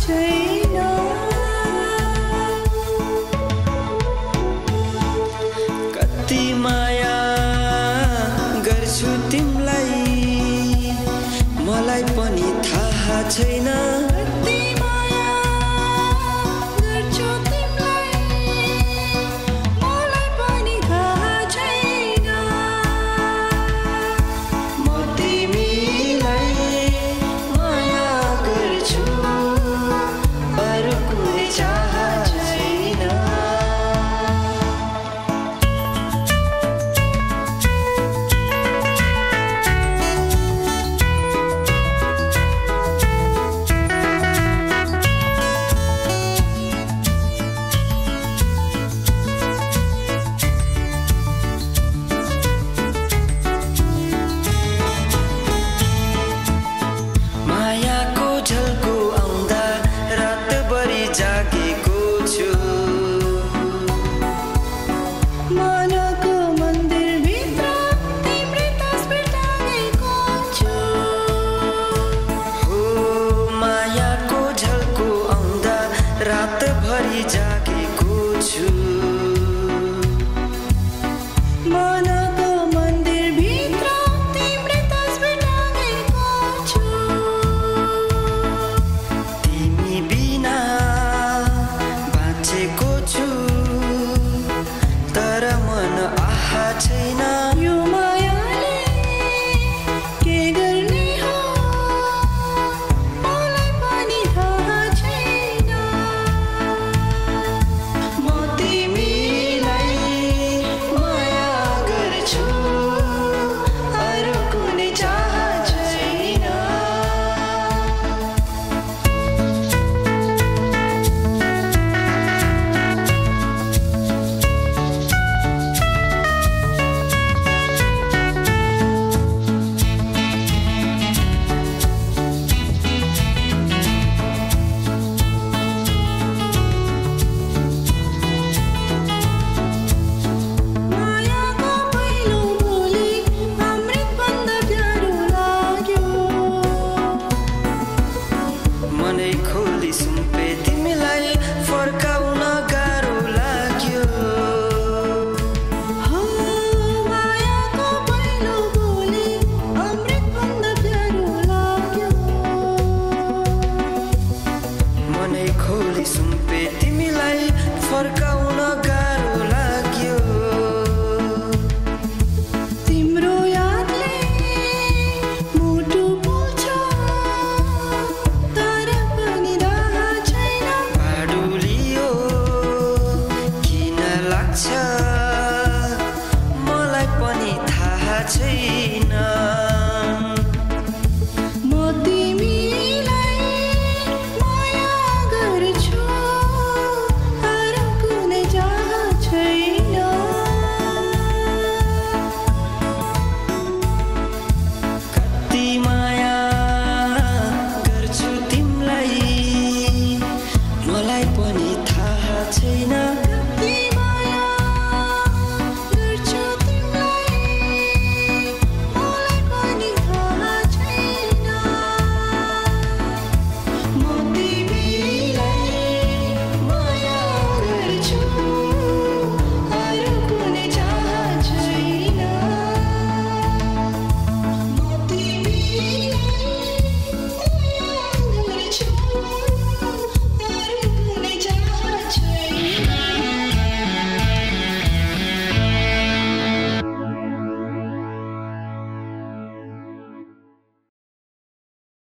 छैन कति माया गर्छु तिमलाई मलाई पनि थाहा छैन कति माया गर्छु तिमलाई मलाई पनि थाहा छैन म तिमीलाई माया गर्छु अरू कुनै चाह छैन मायाको झल्को आउँदा रातभरि जागेको छु मनको मन्दिरभित्र तिम्रै तस्बिर टाँगेको छु हो मायाको झल्को आउँदा रातभरि जागेको छु मनको मन्दिरभित्र तिम्रै तस्बिर टाँगेको छु तिमी बिना बाँचेको छु तर मन आहा छैन यो मायाले के गर्ने हो मलाई पनि थाहा छैन म तिमीलाई माया गर्छु अरू कुनै चाह छैन मायाको पहिलो बोली अमृतभन्दा प्यारो लाग्यो मनै खोली सुम्पे तिमीलाई फर्काउन गाह्रो लाग्यो हो मायाको पहिलो बोली अमृतभन्दा प्यारो लाग्यो मनै खोली सुम्पे तिमीलाई फर्काउन गाह्रो लाग्यो तिम्रो यादले मुटु पोल्छ तर पनि थाहा छैन बाडुलियो किन लाग्छ मलाई पनि थाहा छैन म तिमीलाई माया गर्छु अरू कुनै चाह छैन कति माया गर्छु तिमलाई मलाई पनि थाहा छैन